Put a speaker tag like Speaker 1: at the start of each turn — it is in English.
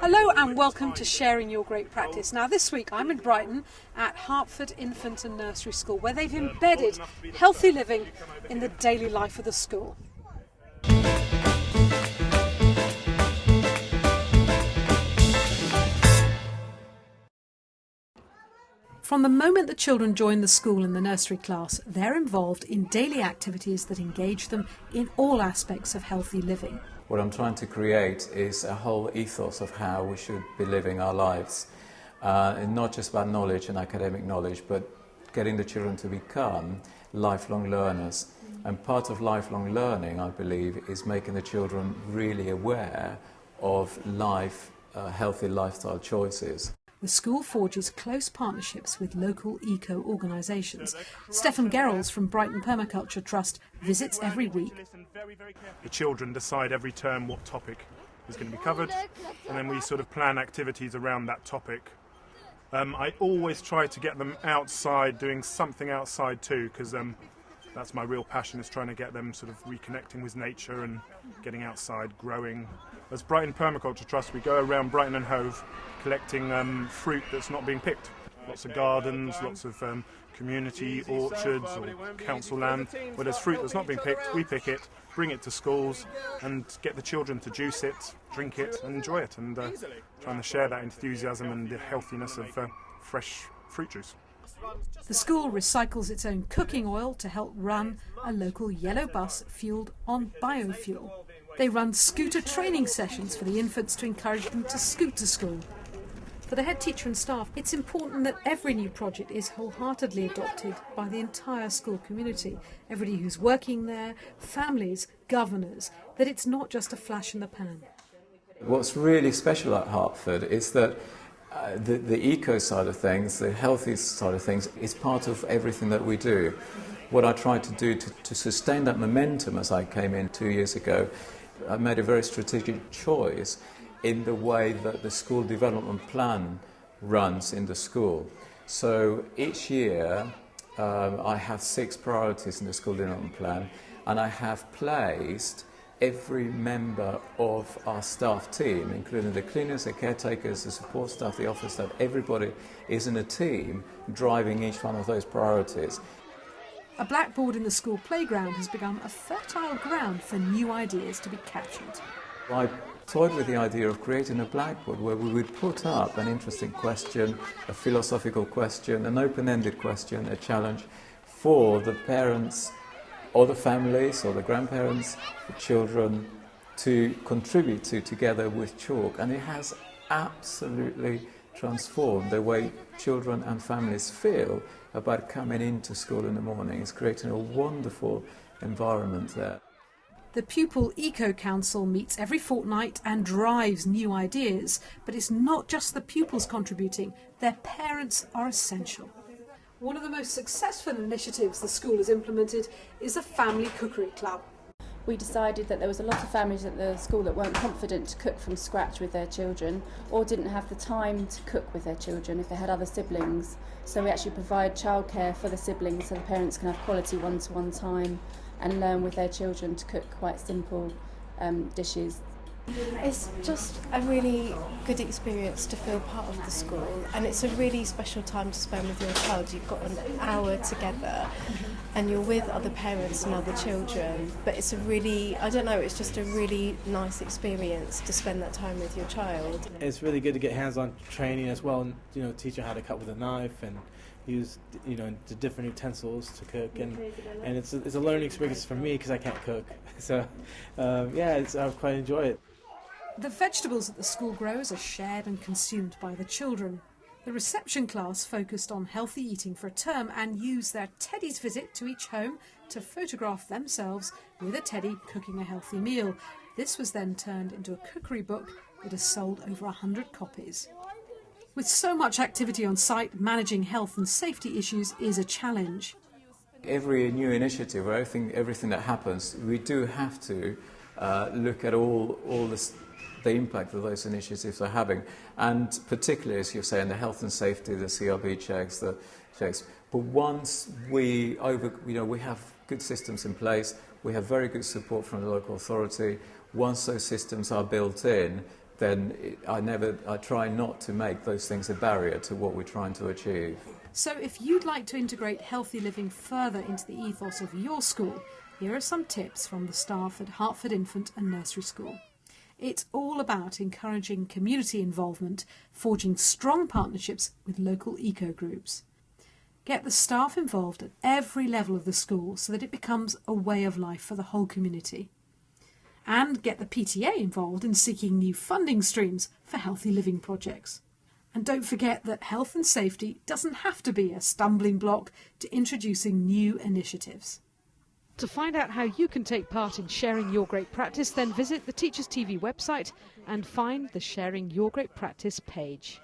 Speaker 1: Hello and welcome to Sharing Your Great Practice. Now this week I'm in Brighton at Hertford Infant and Nursery School, where they've embedded healthy living in the daily life of the school. From the moment the children join the school in the nursery class, they're involved in daily activities that engage them in all aspects of healthy living.
Speaker 2: What I'm trying to create is a whole ethos of how we should be living our lives. And not just about knowledge and academic knowledge, but getting the children to become lifelong learners. And part of lifelong learning, I believe, is making the children really aware of healthy lifestyle choices.
Speaker 1: The school forges close partnerships with local eco organisations. Stefan Gerrels from Brighton Permaculture Trust visits every week.
Speaker 3: The children decide every term what topic is going to be covered, and then we sort of plan activities around that topic. I always try to get them outside, doing something outside too, because that's my real passion, is trying to get them sort of reconnecting with nature and getting outside, growing. As Brighton Permaculture Trust, we go around Brighton and Hove collecting fruit that's not being picked. Lots of gardens, lots of community orchards or council land where there's fruit that's not being picked. We pick it, bring it to schools and get the children to juice it, drink it and enjoy it, and trying to share that enthusiasm and the healthiness of fresh fruit juice.
Speaker 1: The school recycles its own cooking oil to help run a local yellow bus fuelled on biofuel. They run scooter training sessions for the infants to encourage them to scoot to school. For the head teacher and staff, it's important that every new project is wholeheartedly adopted by the entire school community, everybody who's working there, families, governors, that it's not just a flash in the pan.
Speaker 2: What's really special at Hertford is that the eco side of things, the healthy side of things, is part of everything that we do. What I tried to do to sustain that momentum as I came in 2 years ago, I made a very strategic choice in the way that the school development plan runs in the school. So each year I have 6 priorities in the school development plan, and I have placed every member of our staff team, including the cleaners, the caretakers, the support staff, the office staff, everybody is in a team driving each one of those priorities.
Speaker 1: A blackboard in the school playground has become a fertile ground for new ideas to be captured.
Speaker 2: I toyed with the idea of creating a blackboard where we would put up an interesting question, a philosophical question, an open-ended question, a challenge for the parents or the families or the grandparents, the children to contribute to together with chalk. And it has absolutely transformed the way children and families feel about coming into school in the morning. It's creating a wonderful environment there.
Speaker 1: The Pupil Eco Council meets every fortnight and drives new ideas, but it's not just the pupils contributing, their parents are essential. One of the most successful initiatives the school has implemented is a family cookery club.
Speaker 4: We decided that there was a lot of families at the school that weren't confident to cook from scratch with their children, or didn't have the time to cook with their children if they had other siblings. So we actually provide childcare for the siblings so the parents can have quality one-to-one time and learn with their children to cook quite simple dishes.
Speaker 5: It's just a really good experience to feel part of the school, and it's a really special time to spend with your child. You've got an hour together and you're with other parents and other children, but it's it's just a really nice experience to spend that time with your child.
Speaker 6: It's really good to get hands-on training as well, and teach them how to cut with a knife and use the different utensils to cook, and it's a learning experience for me because I can't cook. So I quite enjoy it.
Speaker 1: The vegetables that the school grows are shared and consumed by the children. The reception class focused on healthy eating for a term and used their Teddy's visit to each home to photograph themselves with a teddy cooking a healthy meal. This was then turned into a cookery book that has sold over 100 copies. With so much activity on site, managing health and safety issues is a challenge.
Speaker 2: Every new initiative or everything that happens, we do have to look at all the impact that those initiatives are having, and particularly, as you're saying, the health and safety, the CRB checks, But once we have good systems in place, we have very good support from the local authority. Once those systems are built in, then I try not to make those things a barrier to what we're trying to achieve.
Speaker 1: So if you'd like to integrate healthy living further into the ethos of your school, here are some tips from the staff at Hertford Infant and Nursery School. It's all about encouraging community involvement, forging strong partnerships with local eco groups. Get the staff involved at every level of the school so that it becomes a way of life for the whole community. And get the PTA involved in seeking new funding streams for healthy living projects. And don't forget that health and safety doesn't have to be a stumbling block to introducing new initiatives. To find out how you can take part in sharing your great practice, then visit the Teachers TV website and find the Sharing Your Great Practice page.